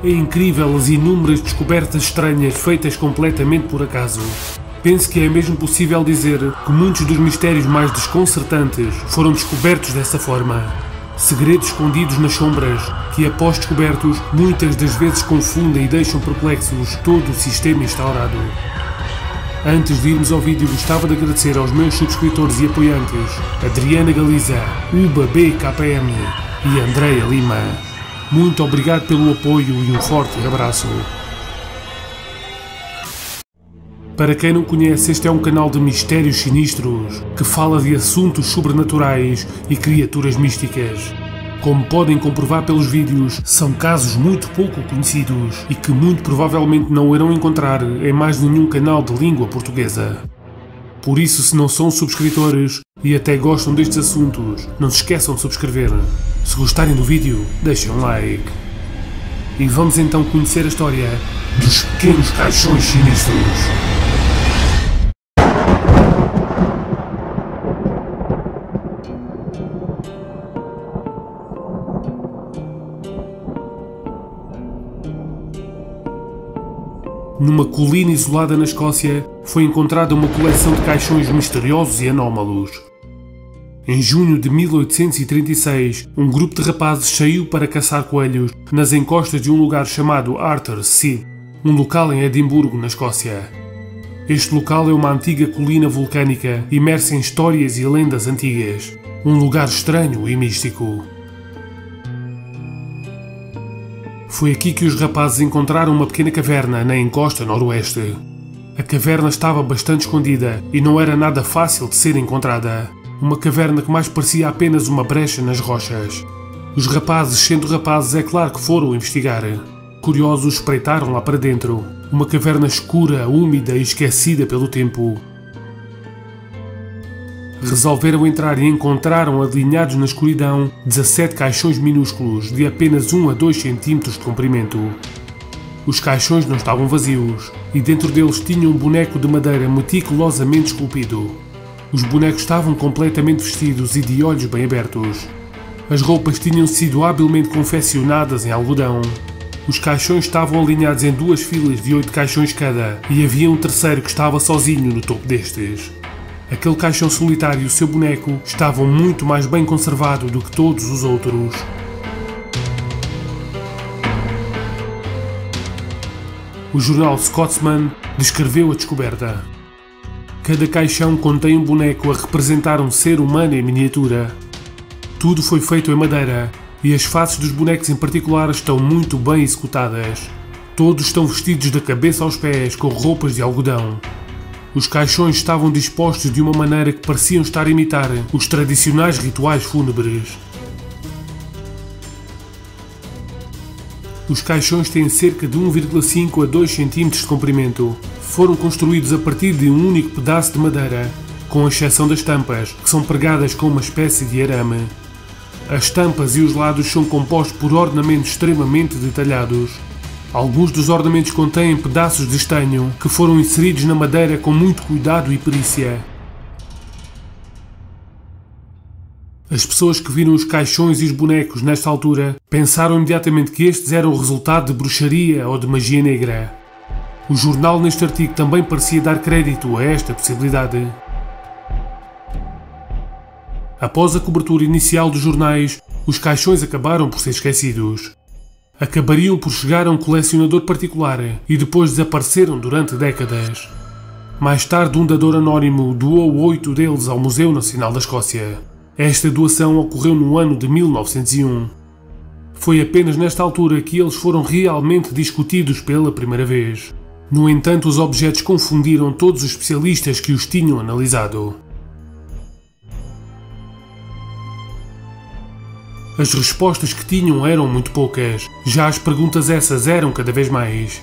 É incrível as inúmeras descobertas estranhas feitas completamente por acaso. Penso que é mesmo possível dizer que muitos dos mistérios mais desconcertantes foram descobertos dessa forma. Segredos escondidos nas sombras que, após descobertos, muitas das vezes confundem e deixam perplexos todo o sistema instaurado. Antes de irmos ao vídeo, gostava de agradecer aos meus subscritores e apoiantes Adriana Galiza, Uba BKM e Andreia Lima. Muito obrigado pelo apoio e um forte abraço. Para quem não conhece, este é um canal de mistérios sinistros que fala de assuntos sobrenaturais e criaturas místicas. Como podem comprovar pelos vídeos, são casos muito pouco conhecidos e que muito provavelmente não irão encontrar em mais nenhum canal de língua portuguesa. Por isso, se não são subscritores e até gostam destes assuntos, não se esqueçam de subscrever. Se gostarem do vídeo, deixem um like. E vamos então conhecer a história dos pequenos caixões sinistros. Numa colina isolada na Escócia, foi encontrada uma coleção de caixões misteriosos e anómalos. Em junho de 1836, um grupo de rapazes saiu para caçar coelhos nas encostas de um lugar chamado Arthur's Seat, um local em Edimburgo, na Escócia. Este local é uma antiga colina vulcânica imersa em histórias e lendas antigas, um lugar estranho e místico. Foi aqui que os rapazes encontraram uma pequena caverna na encosta noroeste. A caverna estava bastante escondida e não era nada fácil de ser encontrada. Uma caverna que mais parecia apenas uma brecha nas rochas. Os rapazes, sendo rapazes, é claro que foram investigar. Curiosos, espreitaram lá para dentro. Uma caverna escura, úmida e esquecida pelo tempo. Resolveram entrar e encontraram, alinhados na escuridão, 17 caixões minúsculos de apenas 1 a 2 centímetros de comprimento. Os caixões não estavam vazios e dentro deles tinha um boneco de madeira meticulosamente esculpido. Os bonecos estavam completamente vestidos e de olhos bem abertos. As roupas tinham sido habilmente confeccionadas em algodão. Os caixões estavam alinhados em 2 filas de 8 caixões cada e havia um terceiro que estava sozinho no topo destes. Aquele caixão solitário e o seu boneco estavam muito mais bem conservado do que todos os outros. O jornal Scotsman descreveu a descoberta. Cada caixão contém um boneco a representar um ser humano em miniatura. Tudo foi feito em madeira e as faces dos bonecos em particular estão muito bem executadas. Todos estão vestidos da cabeça aos pés com roupas de algodão. Os caixões estavam dispostos de uma maneira que pareciam estar a imitar os tradicionais rituais fúnebres. Os caixões têm cerca de 1,5 a 2 cm de comprimento. Foram construídos a partir de um único pedaço de madeira, com exceção das tampas, que são pregadas com uma espécie de arame. As tampas e os lados são compostos por ornamentos extremamente detalhados. Alguns dos ornamentos contêm pedaços de estanho que foram inseridos na madeira com muito cuidado e perícia. As pessoas que viram os caixões e os bonecos nesta altura pensaram imediatamente que estes eram o resultado de bruxaria ou de magia negra. O jornal neste artigo também parecia dar crédito a esta possibilidade. Após a cobertura inicial dos jornais, os caixões acabaram por ser esquecidos. Acabariam por chegar a um colecionador particular e depois desapareceram durante décadas. Mais tarde, um dador anónimo doou 8 deles ao Museu Nacional da Escócia. Esta doação ocorreu no ano de 1901. Foi apenas nesta altura que eles foram realmente discutidos pela primeira vez. No entanto, os objetos confundiram todos os especialistas que os tinham analisado. As respostas que tinham eram muito poucas, já as perguntas essas eram cada vez mais.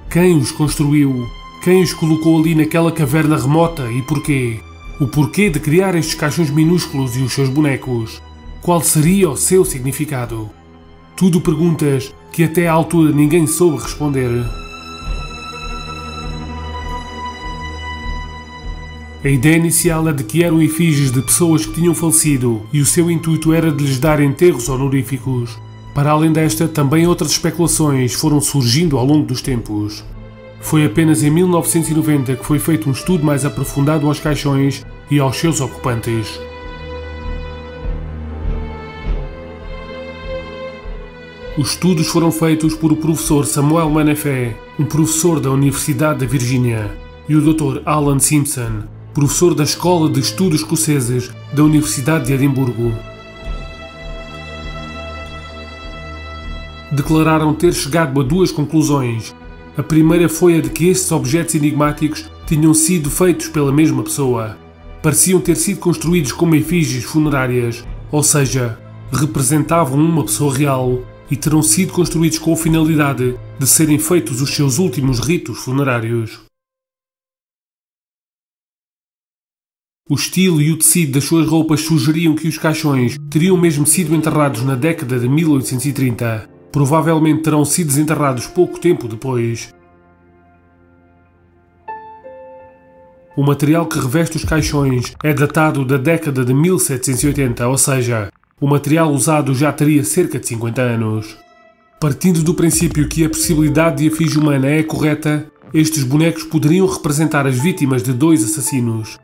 Quem os construiu? Quem os colocou ali naquela caverna remota e porquê? O porquê de criar estes caixões minúsculos e os seus bonecos? Qual seria o seu significado? Tudo perguntas que até à altura ninguém soube responder. A ideia inicial é de que eram efígies de pessoas que tinham falecido e o seu intuito era de lhes dar enterros honoríficos. Para além desta, também outras especulações foram surgindo ao longo dos tempos. Foi apenas em 1990 que foi feito um estudo mais aprofundado aos caixões e aos seus ocupantes. Os estudos foram feitos por o professor Samuel Manafé, um professor da Universidade da Virgínia, e o Dr. Alan Simpson, professor da Escola de Estudos Escoceses da Universidade de Edimburgo. Declararam ter chegado a duas conclusões. A primeira foi a de que estes objetos enigmáticos tinham sido feitos pela mesma pessoa. Pareciam ter sido construídos como efígies funerárias, ou seja, representavam uma pessoa real e terão sido construídos com a finalidade de serem feitos os seus últimos ritos funerários. O estilo e o tecido das suas roupas sugeriam que os caixões teriam mesmo sido enterrados na década de 1830. Provavelmente terão sido desenterrados pouco tempo depois. O material que reveste os caixões é datado da década de 1780, ou seja, o material usado já teria cerca de 50 anos. Partindo do princípio que a possibilidade de efígie humana é correta, estes bonecos poderiam representar as vítimas de dois assassinos.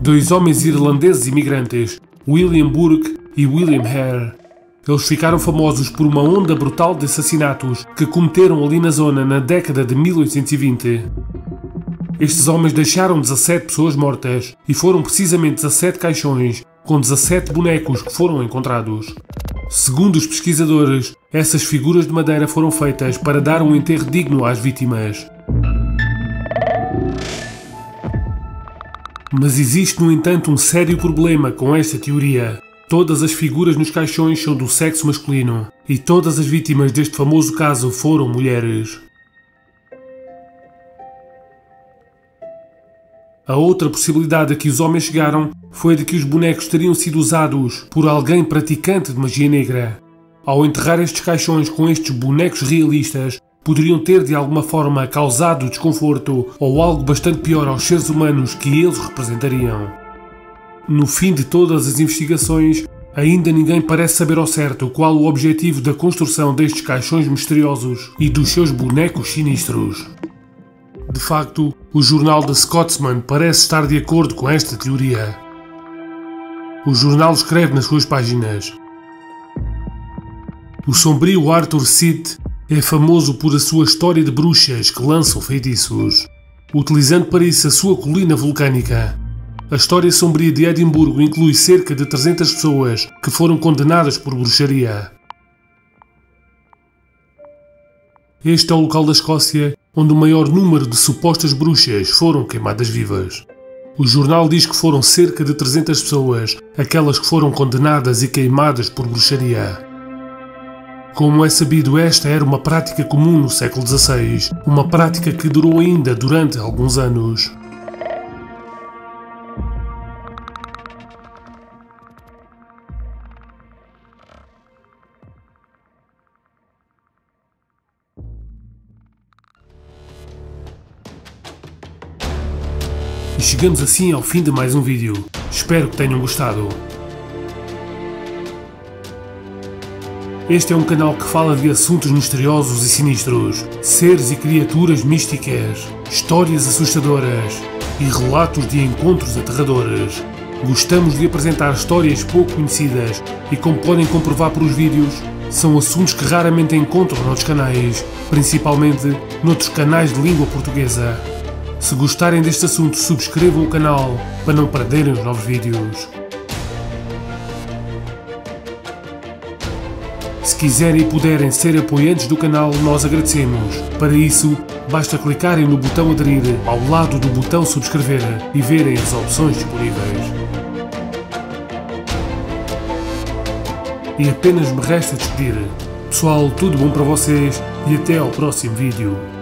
Dois homens irlandeses imigrantes, William Burke e William Hare. Eles ficaram famosos por uma onda brutal de assassinatos que cometeram ali na zona na década de 1820. Estes homens deixaram 17 pessoas mortas e foram precisamente 17 caixões com 17 bonecos que foram encontrados. Segundo os pesquisadores, essas figuras de madeira foram feitas para dar um enterro digno às vítimas. Mas existe, no entanto, um sério problema com esta teoria. Todas as figuras nos caixões são do sexo masculino e todas as vítimas deste famoso caso foram mulheres. A outra possibilidade a que os homens chegaram foi a de que os bonecos teriam sido usados por alguém praticante de magia negra. Ao enterrar estes caixões com estes bonecos realistas, poderiam ter de alguma forma causado desconforto ou algo bastante pior aos seres humanos que eles representariam. No fim de todas as investigações, ainda ninguém parece saber ao certo qual o objetivo da construção destes caixões misteriosos e dos seus bonecos sinistros. De facto, o jornal The Scotsman parece estar de acordo com esta teoria. O jornal escreve nas suas páginas: o sombrio Arthur Sid é famoso por a sua história de bruxas que lançam feitiços, utilizando para isso a sua colina vulcânica. A história sombria de Edimburgo inclui cerca de 300 pessoas que foram condenadas por bruxaria. Este é o local da Escócia onde o maior número de supostas bruxas foram queimadas vivas. O jornal diz que foram cerca de 300 pessoas aquelas que foram condenadas e queimadas por bruxaria. Como é sabido, esta era uma prática comum no século XVI, uma prática que durou ainda durante alguns anos. E chegamos assim ao fim de mais um vídeo. Espero que tenham gostado. Este é um canal que fala de assuntos misteriosos e sinistros, seres e criaturas místicas, histórias assustadoras e relatos de encontros aterradores. Gostamos de apresentar histórias pouco conhecidas e, como podem comprovar por os vídeos, são assuntos que raramente encontram noutros canais, principalmente noutros canais de língua portuguesa. Se gostarem deste assunto, subscrevam o canal para não perderem os novos vídeos. Se quiserem e puderem ser apoiantes do canal, nós agradecemos. Para isso, basta clicarem no botão aderir ao lado do botão subscrever e verem as opções disponíveis. E apenas me resta despedir. Pessoal, tudo bom para vocês e até ao próximo vídeo.